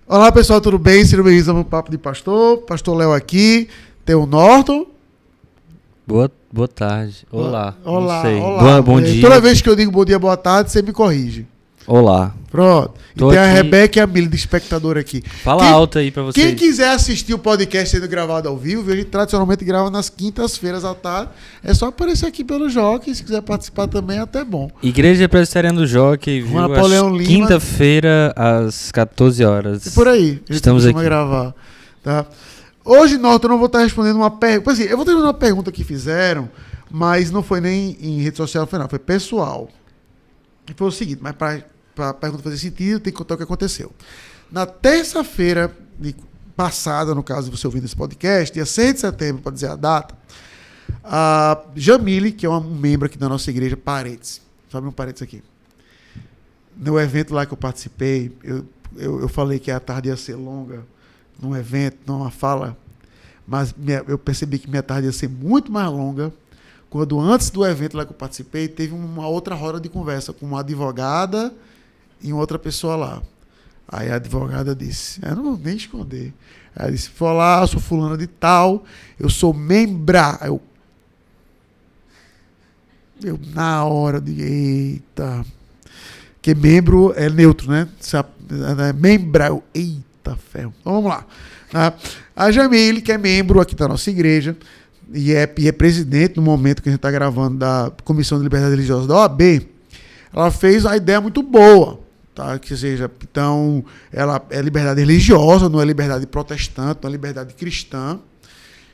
Olá pessoal, tudo bem? Sejam bem-vindos ao Papo de Pastor. Pastor Léo aqui, tem o Norton. Boa tarde. Olá. Olá, não sei. olá. Bom dia. Toda vez que eu digo bom dia, boa tarde, você me corrige. Olá. Pronto. E Tô tem a aqui. Rebeca e a Mili de espectador aqui. Fala alto aí pra vocês. Quem quiser assistir o podcast sendo gravado ao vivo, a gente tradicionalmente grava nas quintas-feiras à tarde. É só aparecer aqui pelo Jockey. Se quiser participar também, é até bom. Igreja Presbiteriana do Jockey, viu? Napoleão Lima. Quinta-feira, às 14 horas. E por aí. A gente Estamos costuma aqui. gravar. Tá? Hoje, Norton, eu não vou estar respondendo uma pergunta. Assim, eu vou ter uma pergunta que fizeram, mas não foi nem em rede social, foi pessoal. E foi o seguinte, mas para a pergunta fazer sentido, tem que contar o que aconteceu. Na terça-feira passada, no caso de você ouvindo esse podcast, dia 6 de setembro, para dizer a data, a Jamile, que é um membro aqui da nossa igreja, parênteses, sabe um parênteses aqui. No evento lá que eu participei, eu falei que a tarde ia ser longa, num evento, numa fala, mas eu percebi que minha tarde ia ser muito mais longa, quando antes do evento lá que eu participei, teve uma outra roda de conversa com uma advogada e outra pessoa lá. Aí a advogada disse, eu não vou nem esconder. Ela disse, olá, eu sou fulana de tal, eu sou membra. Eu na hora de, eita, que membro é neutro, né? Membra, eita ferro. Então vamos lá. A Jamile, que é membro aqui da nossa igreja, e é presidente no momento que a gente está gravando da Comissão de Liberdade Religiosa da OAB, ela fez uma ideia muito boa, tá? Que seja, então, ela é liberdade religiosa, não é liberdade protestante, não é liberdade cristã.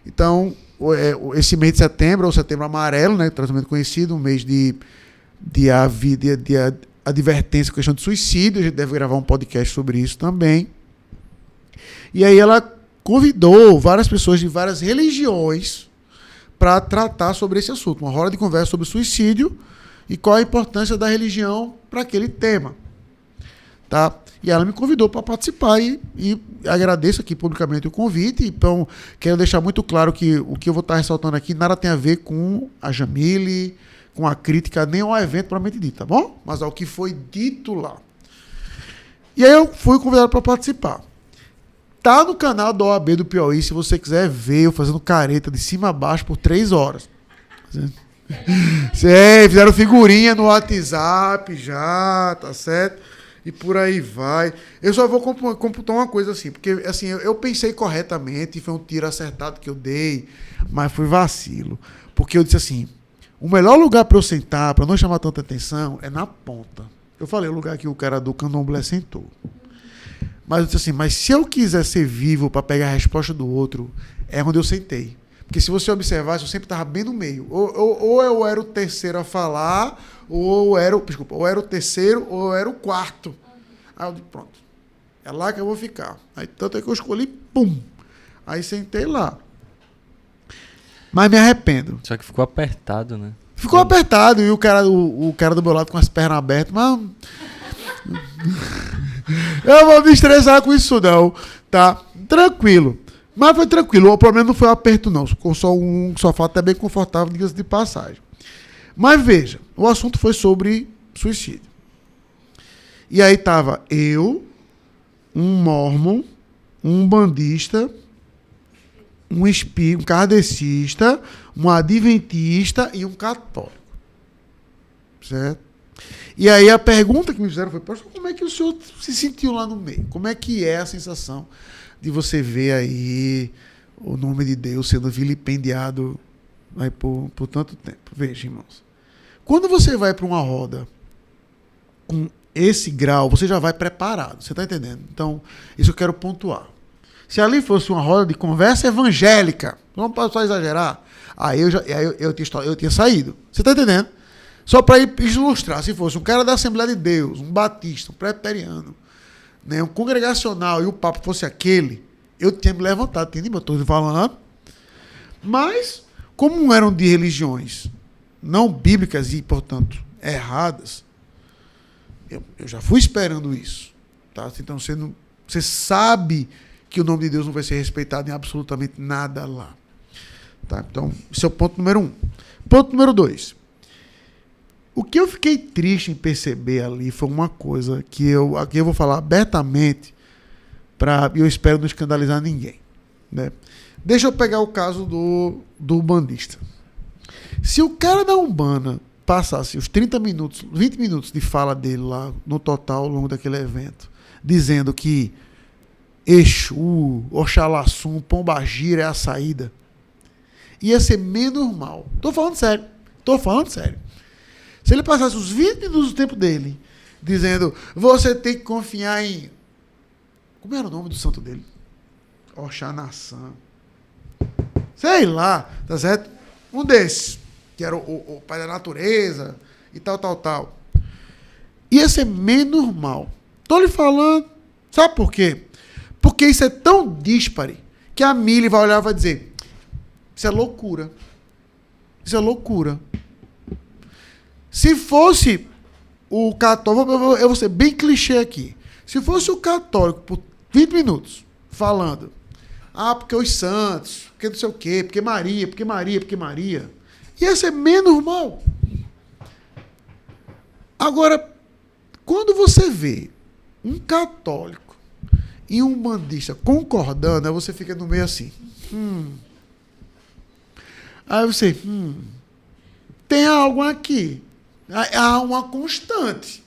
Então, esse mês de setembro, é o Setembro Amarelo, né, tratamento conhecido, um mês de advertência com questão de suicídio, a gente deve gravar um podcast sobre isso também. E aí ela convidou várias pessoas de várias religiões para tratar sobre esse assunto, uma roda de conversa sobre suicídio e qual a importância da religião para aquele tema. Tá? E ela me convidou para participar e agradeço aqui publicamente o convite. Então, quero deixar muito claro que o que eu vou estar ressaltando aqui nada tem a ver com a Jamile, com a crítica, nem ao evento propriamente dito, tá bom? Mas ao que foi dito lá. E aí eu fui convidado para participar. Tá no canal da OAB do Piauí, se você quiser ver eu fazendo careta de cima a baixo por 3 horas. Fizeram figurinha no WhatsApp já, tá certo? E por aí vai. Eu só vou computar uma coisa assim, porque assim, eu pensei corretamente, foi um tiro acertado que eu dei, mas foi vacilo. Porque eu disse assim, o melhor lugar para eu sentar, para não chamar tanta atenção, é na ponta. Eu falei o lugar que o cara do candomblé sentou. Mas eu disse assim, mas se eu quiser ser vivo para pegar a resposta do outro, é onde eu sentei. Porque se você observar, eu sempre estava bem no meio. Ou eu era o terceiro a falar, ou eu era o terceiro, ou eu era o quarto. Aí eu disse, pronto, é lá que eu vou ficar. Aí tanto é que eu escolhi, pum. Aí sentei lá. Mas me arrependo. Só que ficou apertado, né? Ficou apertado, e o cara do meu lado com as pernas abertas, mas... Eu vou me estressar com isso não, tá? Tranquilo. Mas foi tranquilo, o problema não foi o aperto não, ficou só um sofá até bem confortável, diga-se de passagem. Mas veja, o assunto foi sobre suicídio. E aí tava eu, um mórmon, um bandista, um espírito, um kardecista, um adventista e um católico. Certo? E aí a pergunta que me fizeram foi, pastor, como é que o senhor se sentiu lá no meio? Como é que é a sensação de você ver aí o nome de Deus sendo vilipendiado aí por tanto tempo? Veja, irmãos. Quando você vai para uma roda com esse grau, você já vai preparado. Você está entendendo? Então, isso eu quero pontuar. Se ali fosse uma roda de conversa evangélica, não posso só exagerar, aí eu tinha saído. Você está entendendo? Só para ilustrar, se fosse um cara da Assembleia de Deus, um batista, um presbiteriano, né, um congregacional e o papo fosse aquele, eu tinha me levantado, tinha me estou falando. Mas, como eram de religiões não bíblicas e, portanto, erradas, eu já fui esperando isso. Tá? Então, você sabe que o nome de Deus não vai ser respeitado em absolutamente nada lá. Tá? Então, esse é o ponto número 1. Ponto número 2. O que eu fiquei triste em perceber ali foi uma coisa que aqui eu vou falar abertamente, eu espero não escandalizar ninguém, né? Deixa eu pegar o caso do bandista. Se o cara da Umbanda passasse os 30 minutos, 20 minutos de fala dele lá, no total, ao longo daquele evento, dizendo que Exu, Oxalassum, Pombagira é a saída, ia ser menos mal. Tô falando sério. Se ele passasse os 20 minutos do tempo dele dizendo, você tem que confiar em... Como era o nome do santo dele? Oxanaçã. Sei lá, tá certo? Um desses, que era o pai da natureza e tal. Ia ser menos mal. Tô lhe falando. Sabe por quê? Porque isso é tão díspare que a Mili vai olhar e vai dizer, isso é loucura. Isso é loucura. Se fosse o católico, eu vou ser bem clichê aqui. Se fosse o católico por 20 minutos falando, porque os santos, porque não sei o quê, porque Maria, ia ser menos mal. Agora, quando você vê um católico e um bandista concordando, aí você fica no meio assim. Aí você, tem algo aqui. Há uma constante.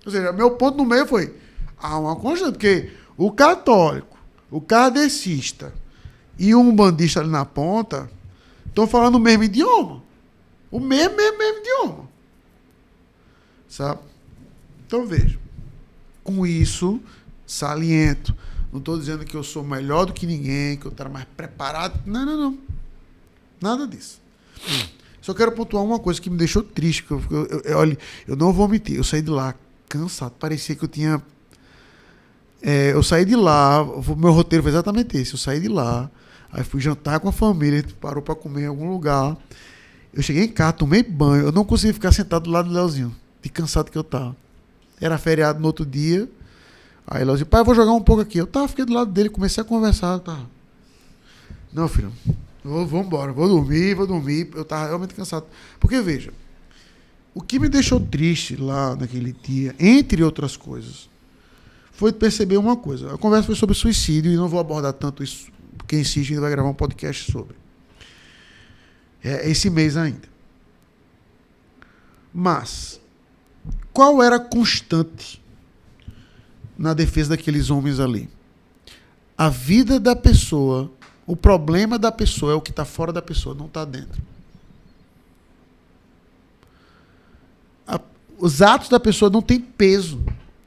Ou seja, meu ponto no meio foi, há uma constante, porque o católico, o kardecista e o umbandista ali na ponta estão falando o mesmo idioma. O mesmo idioma. Sabe? Então, veja. Com isso, saliento. Não estou dizendo que eu sou melhor do que ninguém, que eu estou mais preparado. Não. Nada disso. Só quero pontuar uma coisa que me deixou triste. Olha, eu não vou mentir. Eu saí de lá cansado. Parecia que eu tinha... eu saí de lá, meu roteiro foi exatamente esse. Eu saí de lá, aí fui jantar com a família, a gente parou para comer em algum lugar. Eu cheguei em casa, tomei banho. Eu não consegui ficar sentado do lado do Leozinho, de cansado que eu tava. Era feriado no outro dia. Aí Leozinho, pai, eu vou jogar um pouco aqui. Fiquei do lado dele, comecei a conversar. Não, filho, vou embora, vou dormir. Eu tava realmente cansado. Porque, veja, o que me deixou triste lá naquele dia, entre outras coisas, foi perceber uma coisa. A conversa foi sobre suicídio e não vou abordar tanto isso, porque insiste, ainda vai gravar um podcast sobre. Esse mês ainda. Mas, qual era a constante na defesa daqueles homens ali? A vida da pessoa, o problema da pessoa é o que está fora da pessoa, não está dentro. Os atos da pessoa não têm peso.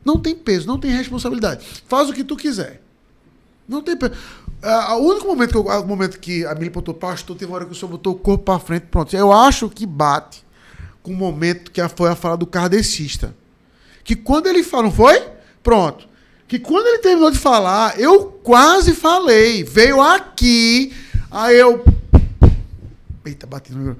Não tem peso, não tem responsabilidade. Faz o que tu quiser. Não tem peso. O único momento que a Mili botou, pastor, teve uma hora que o senhor botou o corpo para frente, pronto. Eu acho que bate com o momento que foi a fala do kardecista. Que quando ele fala, não foi? Pronto. Que quando ele terminou de falar, eu quase falei. Veio aqui, aí eu... Eita, bati no meu...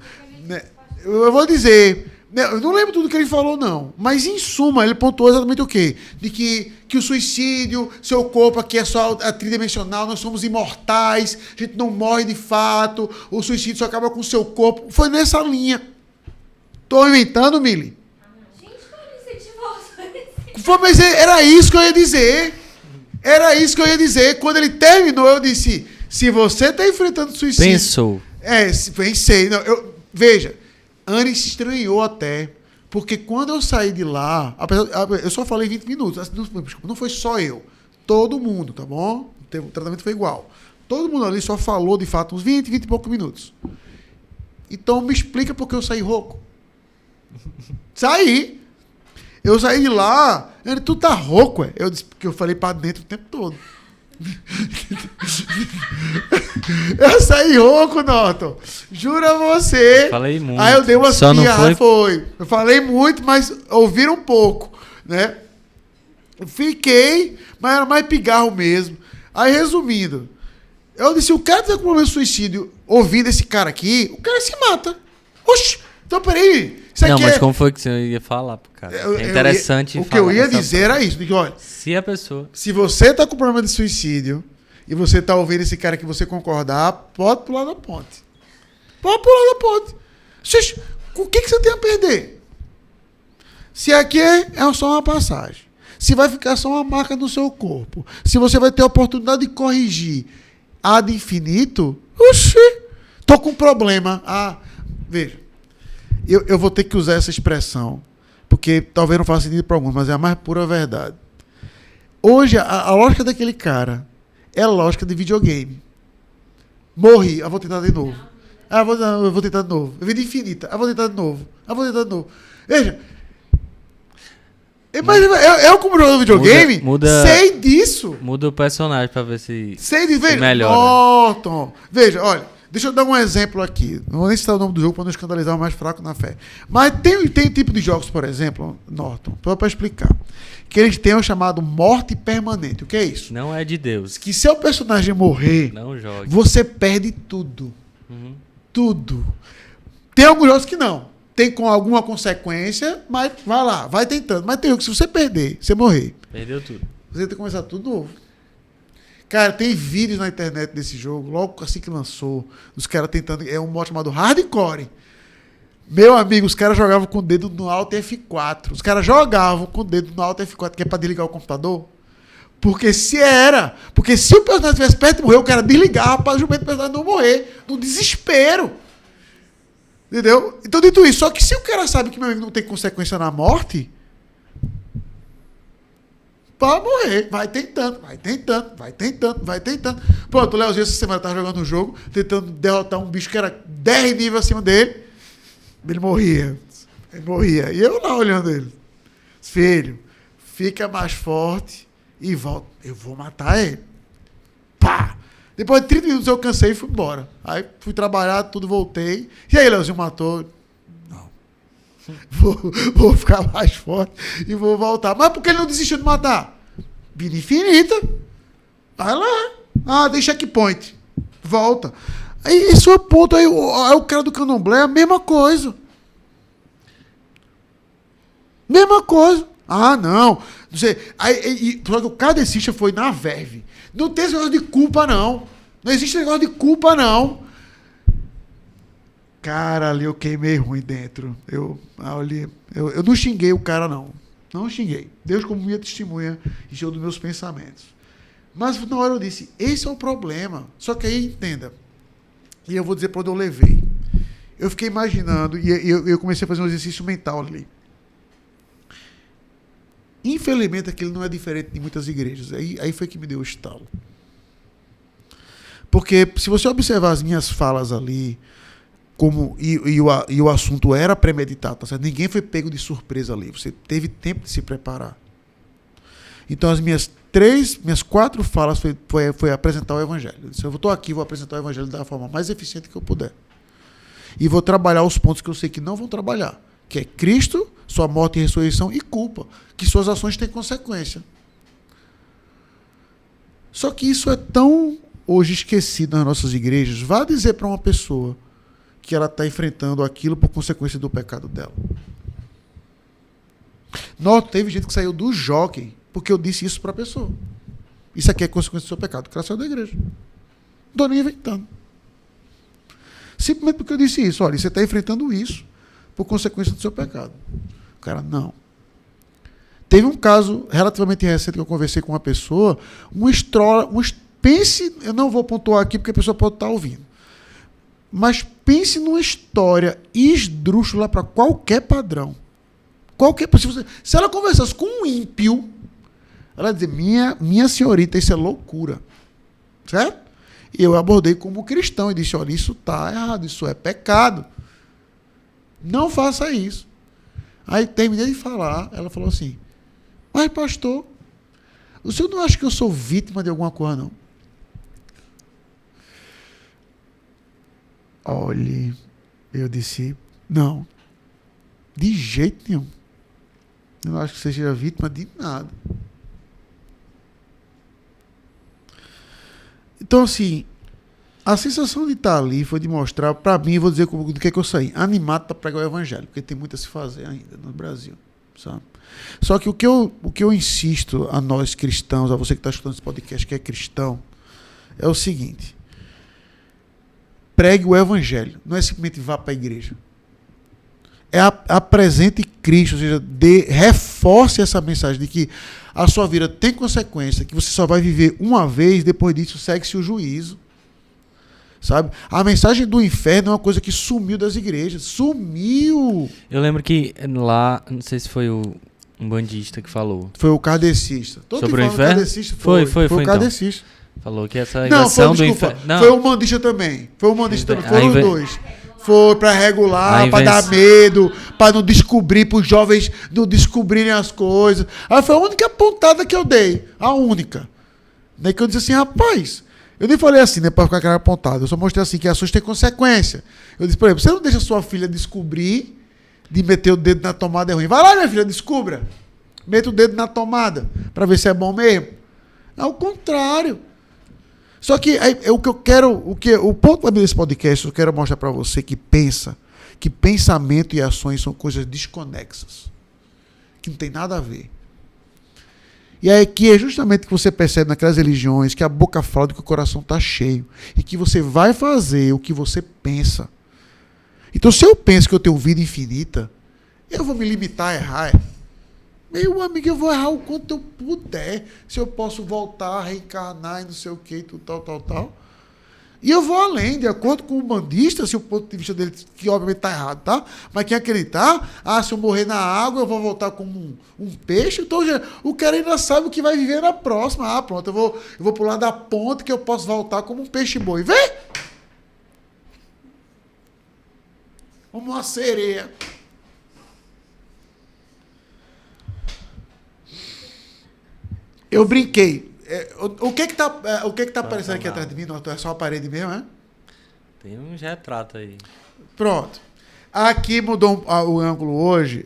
Eu vou dizer... Eu não lembro tudo que ele falou, não. Mas, em suma, ele pontuou exatamente o quê? De que o suicídio, seu corpo aqui é só tridimensional, nós somos imortais, a gente não morre de fato, o suicídio só acaba com o seu corpo. Foi nessa linha. Estou inventando, Mili? Gente, qual incentivou? Foi, mas era isso que eu ia dizer. Era isso que eu ia dizer. Quando ele terminou, eu disse, se você está enfrentando suicídio... Pensou. Pensei. Não, veja... Anne se estranhou até, porque quando eu saí de lá, eu só falei 20 minutos, não foi só eu, todo mundo, tá bom? O tratamento foi igual. Todo mundo ali só falou, de fato, uns 20 e poucos minutos. Então, me explica por que eu saí rouco. Saí. Eu saí de lá, ele, tu tá rouco, Eu disse, porque eu falei pra dentro o tempo todo. Eu saí rouco, Norton. Juro a você. Falei muito. Aí eu dei umas Só não foi. Eu falei muito, mas ouviram um pouco, né? Fiquei, mas era mais pigarro mesmo. Aí, resumindo, eu disse, o cara tiver com problema de suicídio ouvindo esse cara aqui, o cara se mata. Oxi, então peraí. Não, mas como foi que você ia falar pro cara? É interessante o que eu ia dizer era isso. De que, olha, se você tá com problema de suicídio e você tá ouvindo esse cara que você concordar, pode pular da ponte. Pode pular da ponte. O que você tem a perder? Se aqui é só uma passagem. Se vai ficar só uma marca no seu corpo. Se você vai ter a oportunidade de corrigir ad infinito, oxi, tô com um problema. Veja, eu vou ter que usar essa expressão, porque talvez não faça sentido para alguns, mas é a mais pura verdade. Hoje, a lógica daquele cara é a lógica de videogame. Morri, eu vou tentar de novo. Eu vou tentar de novo. Vida infinita, eu vou tentar de novo. Veja, mas eu como jogador de videogame, sei disso. Muda o personagem pra ver se veja, melhora. Norton. Veja, olha, deixa eu dar um exemplo aqui. Não vou nem citar o nome do jogo para não escandalizar o mais fraco na fé. Mas tem tipo de jogos, por exemplo, Norton, só para explicar, que eles têm o chamado morte permanente. O que é isso? Não é de Deus. Que se o personagem morrer, não jogue. Você perde tudo. Tudo. Tem alguns jogos que não. Tem com alguma consequência, mas vai lá, vai tentando. Mas tem jogo que se você perder, você morrer. Perdeu tudo. Você tem que começar tudo novo. Cara, tem vídeos na internet desse jogo, logo assim que lançou, os caras tentando. É um modo chamado Hardcore. Meu amigo, os caras jogavam com o dedo no Alt F4. Os caras jogavam com o dedo no Alt F4, que é pra desligar o computador. Porque se o personagem estivesse perto de morrer, o cara desligava para o personagem não morrer. No desespero. Entendeu? Então, dito isso, só que se o cara sabe que meu amigo não tem consequência na morte, pode morrer. Vai tentando. Pronto, o Leozinho essa semana tava jogando um jogo, tentando derrotar um bicho que era 10 níveis acima dele. Ele morria. E eu lá olhando ele. Filho, fica mais forte e volta. Eu vou matar ele. Pá! Depois de 30 minutos eu cansei e fui embora. Aí fui trabalhar, tudo, voltei. E aí, Leozinho matou? Não. Vou ficar mais forte e vou voltar. Mas por que ele não desistiu de matar? Vida infinita. Vai lá. Tem checkpoint. Volta. Aí, esse é o ponto. Aí o cara do Candomblé é a mesma coisa. Não. Só que o kardecista foi na verve. Não tem esse negócio de culpa, não. Não existe negócio de culpa, não. Cara, ali eu queimei ruim dentro. Eu não xinguei o cara, não. Não xinguei. Deus, como minha testemunha, encheu dos meus pensamentos. Mas na hora eu disse, esse é o problema. Só que aí, entenda. E eu vou dizer para onde eu levei. Eu fiquei imaginando, e eu comecei a fazer um exercício mental ali. Infelizmente, aquilo não é diferente de muitas igrejas. Aí foi que me deu o estalo. Porque, se você observar as minhas falas ali, e o assunto era premeditado, tá certo? Ninguém foi pego de surpresa ali. Você teve tempo de se preparar. Então, as minhas 4 falas foi apresentar o Evangelho. Eu disse, eu estou aqui, vou apresentar o Evangelho da forma mais eficiente que eu puder. E vou trabalhar os pontos que eu sei que não vão trabalhar. Que é Cristo, sua morte e ressurreição e culpa. Que suas ações têm consequência. Só que isso é tão hoje esquecido nas nossas igrejas. Vá dizer para uma pessoa que ela está enfrentando aquilo por consequência do pecado dela. Teve gente que saiu do jockey porque eu disse isso para a pessoa. Isso aqui é consequência do seu pecado. O cara saiu da igreja. Não estou nem inventando. Simplesmente porque eu disse isso. Olha, você está enfrentando isso por consequência do seu pecado. O cara, não. Teve um caso relativamente recente que eu conversei com uma pessoa, pense, eu não vou pontuar aqui porque a pessoa pode estar ouvindo, mas pense numa história esdrúxula para qualquer padrão. Se ela conversasse com um ímpio, ela ia dizer, minha senhorita, isso é loucura. Certo? E eu abordei como cristão e disse, olha, isso está errado, isso é pecado. Não faça isso. Aí terminei de falar, ela falou assim, mas pastor, o senhor não acha que eu sou vítima de alguma coisa, não? Olhe, eu disse, não, de jeito nenhum. Eu não acho que seja vítima de nada. Então, assim, a sensação de estar ali foi de mostrar, para mim, vou dizer do que é que eu saí, animado para pregar o evangelho, porque tem muito a se fazer ainda no Brasil, sabe? Só que o que eu insisto a nós cristãos, a você que está escutando esse podcast que é cristão, é o seguinte, pregue o evangelho, não é simplesmente vá para a igreja. Apresente Cristo, ou seja, reforce essa mensagem de que a sua vida tem consequência, que você só vai viver uma vez, depois disso segue-se o juízo. Sabe? A mensagem do inferno é uma coisa que sumiu das igrejas. Sumiu! Eu lembro que lá, não sei se foi um bandista que falou. Foi o kardecista. Todo sobre o inferno? Kardecista foi o então. kardecista. Falou que essa inversão do inferno... Foi o mandista também. Foram os dois. Foi para regular, para dar medo, para não descobrir, para os jovens não descobrirem as coisas. Aí foi a única pontada que eu dei. A única. Daí que eu disse assim, rapaz... Eu nem falei assim, né, para ficar aquela apontada. Eu só mostrei assim que ações têm consequência. Eu disse, por exemplo, você não deixa sua filha descobrir de meter o dedo na tomada é ruim. Vai lá, minha filha, descubra. Meta o dedo na tomada para ver se é bom mesmo. É o contrário. Só que o que eu quero, o ponto desse podcast, eu quero mostrar para você que pensa que pensamento e ações são coisas desconexas, que não tem nada a ver. E aí que é justamente que você percebe naquelas religiões que a boca fala do que o coração está cheio. E que você vai fazer o que você pensa. Então, se eu penso que eu tenho vida infinita, eu vou me limitar a errar. Meu amigo, eu vou errar o quanto eu puder. Se eu posso voltar, reencarnar e não sei o que, tal. E eu vou além, de acordo com o bandista, se o ponto de vista dele, que obviamente está errado, tá? Mas quem acreditar, se eu morrer na água, eu vou voltar como um peixe. Então, o cara ainda sabe o que vai viver na próxima. Pronto, eu vou pular da ponte que eu posso voltar como um peixe-boi. Vem! Como uma sereia. Eu brinquei. O que tá aparecendo aqui atrás de mim? Não, é só a parede mesmo, é? Tem uns retratos aí. Pronto. Aqui mudou o ângulo hoje.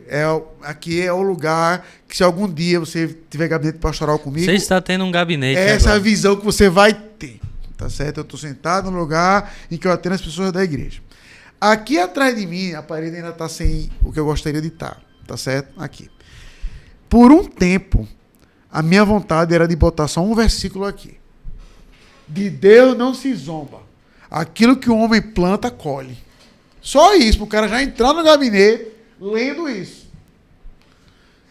Aqui é o lugar que, se algum dia você tiver gabinete pastoral comigo... Você está tendo um gabinete essa agora. Visão que você vai ter. Tá certo? Eu estou sentado no lugar em que eu atendo as pessoas da igreja. Aqui atrás de mim, a parede ainda está sem o que eu gostaria de estar. Tá certo? Aqui. Por um tempo... A minha vontade era de botar só um versículo aqui. De Deus não se zomba. Aquilo que o homem planta, colhe. Só isso, para o cara já entrar no gabinete lendo isso.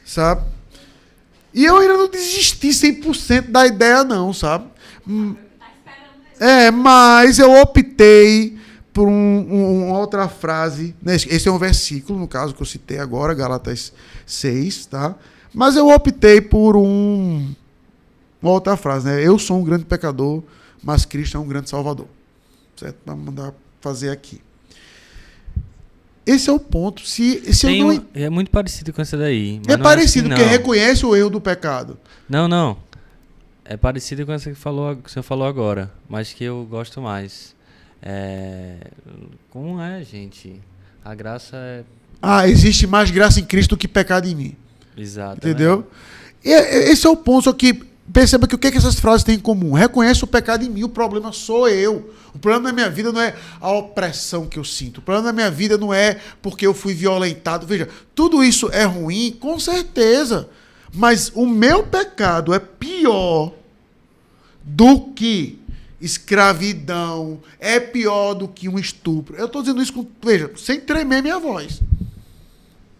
Sabe? E eu ainda não desisti 100% da ideia, não, sabe? Mas eu optei por uma outra frase. Né? Esse é um versículo, no caso, que eu citei agora, Gálatas 6, tá? Mas eu optei por uma outra frase, né? Eu sou um grande pecador, mas Cristo é um grande salvador. Certo? Vamos mandar fazer aqui. Esse é o ponto. É muito parecido com essa daí. É parecido, porque reconhece o erro do pecado. Não. É parecido com essa que você falou agora, mas que eu gosto mais. Como é, gente? A graça é... existe mais graça em Cristo do que pecado em mim. Exato. Entendeu? Esse é o ponto, só que perceba que o que essas frases têm em comum? Reconhece o pecado em mim, o problema sou eu. O problema da minha vida não é a opressão que eu sinto. O problema da minha vida não é porque eu fui violentado. Veja, tudo isso é ruim, com certeza. Mas o meu pecado é pior do que escravidão, é pior do que um estupro. Eu estou dizendo isso, sem tremer minha voz.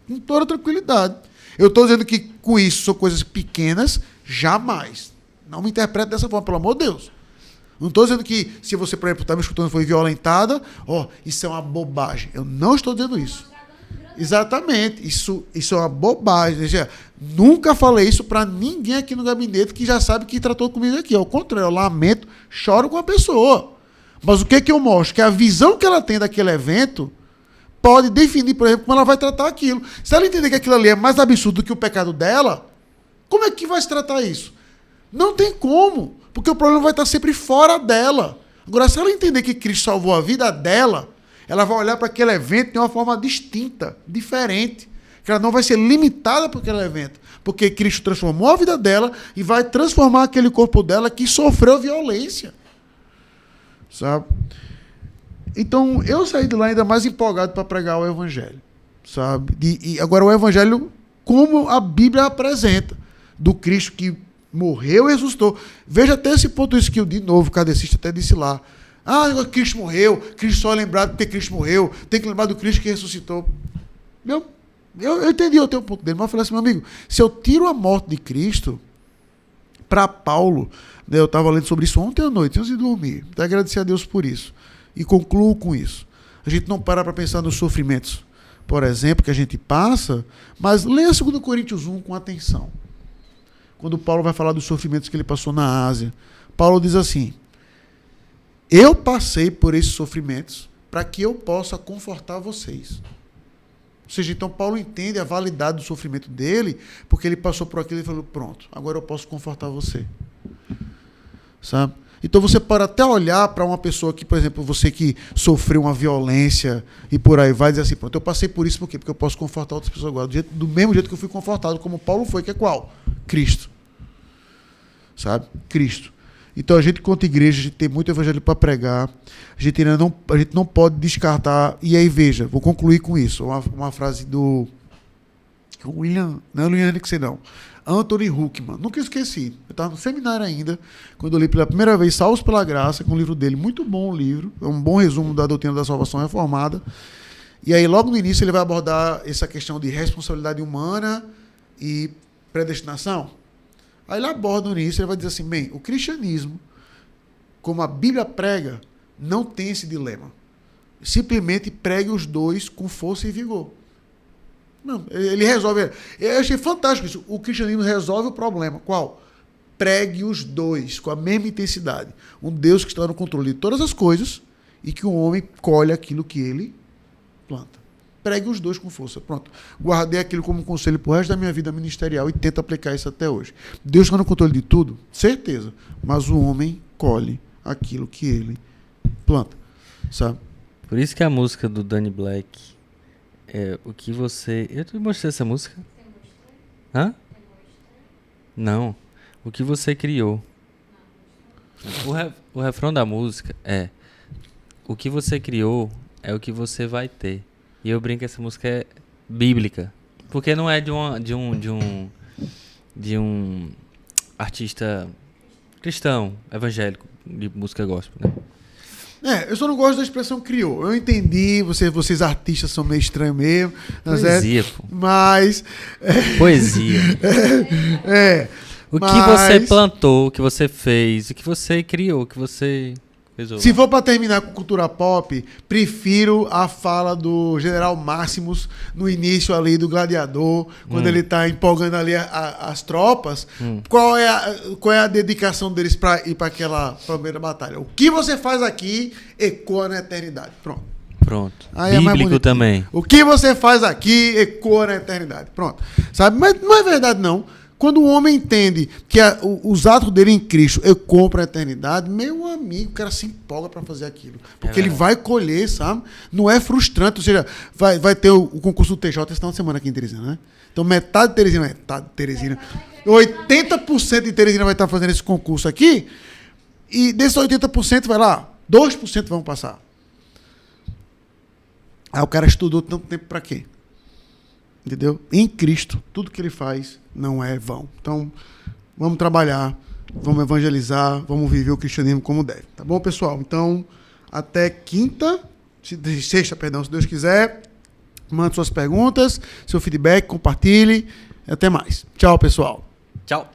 Com toda tranquilidade. Eu estou dizendo que com isso são coisas pequenas, jamais. Não me interprete dessa forma, pelo amor de Deus. Não estou dizendo que, se você, por exemplo, está me escutando e foi violentada, isso é uma bobagem. Eu não estou dizendo isso. Exatamente. Isso é uma bobagem. Nunca falei isso para ninguém aqui no gabinete que já sabe que tratou comigo aqui. Ao contrário, eu lamento, choro com a pessoa. Mas o que eu mostro? Que a visão que ela tem daquele evento pode definir, por exemplo, como ela vai tratar aquilo. Se ela entender que aquilo ali é mais absurdo do que o pecado dela, como é que vai se tratar isso? Não tem como, porque o problema vai estar sempre fora dela. Agora, se ela entender que Cristo salvou a vida dela, ela vai olhar para aquele evento de uma forma distinta, diferente. Que ela não vai ser limitada por aquele evento, porque Cristo transformou a vida dela e vai transformar aquele corpo dela que sofreu violência. Sabe? Então, eu saí de lá ainda mais empolgado para pregar o Evangelho, sabe? E agora o Evangelho, como a Bíblia apresenta, do Cristo que morreu e ressuscitou. Veja até esse ponto, isso que eu, de novo, o kardecista até disse lá. Cristo morreu, Cristo só é lembrado porque Cristo morreu, tem que lembrar do Cristo que ressuscitou. Eu entendi o teu ponto dele, mas eu falei assim, meu amigo, se eu tiro a morte de Cristo, Para Paulo, né, eu estava lendo sobre isso ontem à noite, antes de dormir. Até agradecer a Deus por isso. E concluo com isso. A gente não para pensar nos sofrimentos, por exemplo, que a gente passa, mas leia 2 Coríntios 1 com atenção. Quando Paulo vai falar dos sofrimentos que ele passou na Ásia, Paulo diz assim: eu passei por esses sofrimentos para que eu possa confortar vocês. Ou seja, então Paulo entende a validade do sofrimento dele, porque ele passou por aquilo e falou, pronto, agora eu posso confortar você. Sabe? Então você pode até olhar para uma pessoa que, por exemplo, você que sofreu uma violência e por aí vai dizer assim, pronto, eu passei por isso por quê? Porque eu posso confortar outras pessoas agora, do mesmo jeito que eu fui confortado, como Paulo foi, que é qual? Cristo. Sabe? Cristo. Então a gente, quanto igreja, a gente tem muito evangelho para pregar, a gente não pode descartar, e aí veja, vou concluir com isso, uma frase do William, não é o William Henrique, não, Anthony Huckman, nunca esqueci, eu estava no seminário ainda, quando eu li pela primeira vez Salvos pela Graça, com o livro dele, muito bom o livro, é um bom resumo da doutrina da salvação reformada, e aí logo no início ele vai abordar essa questão de responsabilidade humana e predestinação. Aí ele aborda no início, ele vai dizer assim, bem, o cristianismo, como a Bíblia prega, não tem esse dilema. Simplesmente pregue os dois com força e vigor. Não, ele resolve. Eu achei fantástico isso. O cristianismo resolve o problema. Qual? Pregue os dois com a mesma intensidade. Um Deus que está no controle de todas as coisas e que o homem colhe aquilo que ele planta. Pregue os dois com força. Pronto. Guardei aquilo como conselho pro resto da minha vida ministerial e tento aplicar isso até hoje. Deus está no controle de tudo? Certeza. Mas o homem colhe aquilo que ele planta. Sabe? Por isso que a música do Danny Black é o que você... Eu te mostrei essa música? Hã? Não. O que você criou. O refrão da música é: o que você criou é o que você vai ter. E eu brinco que essa música é bíblica. Porque não é de um artista cristão, evangélico, de música gospel, né? Eu só não gosto da expressão criou. Eu entendi, vocês artistas são meio estranhos mesmo. Poesia, pô. Mas... Poesia. O que você plantou, o que você fez, o que você criou, o que você... Se for para terminar com cultura pop, prefiro a fala do General Máximos no início ali do Gladiador, quando ele está empolgando ali as tropas. Qual é a dedicação deles para ir para aquela primeira batalha? O que você faz aqui ecoa na eternidade. Pronto. Aí bíblico também. O que você faz aqui ecoa na eternidade. Pronto. Sabe? Mas não é verdade, não. Quando o homem entende que os atos dele em Cristo ecoam para a eternidade, meu amigo, o cara se empolga para fazer aquilo. Porque ele vai colher, sabe? Não é frustrante. Ou seja, vai ter o concurso do TJ esse final de semana aqui em Teresina, né? Então, metade de Teresina. 80% de Teresina vai estar fazendo esse concurso aqui. E desses 80% vai lá, 2% vão passar. Aí o cara estudou tanto tempo para quê? Entendeu? Em Cristo, tudo que ele faz não é vão. Então, vamos trabalhar, vamos evangelizar, vamos viver o cristianismo como deve. Tá bom, pessoal? Então, até sexta, se Deus quiser. Mande suas perguntas, seu feedback, compartilhe. Até mais. Tchau, pessoal. Tchau.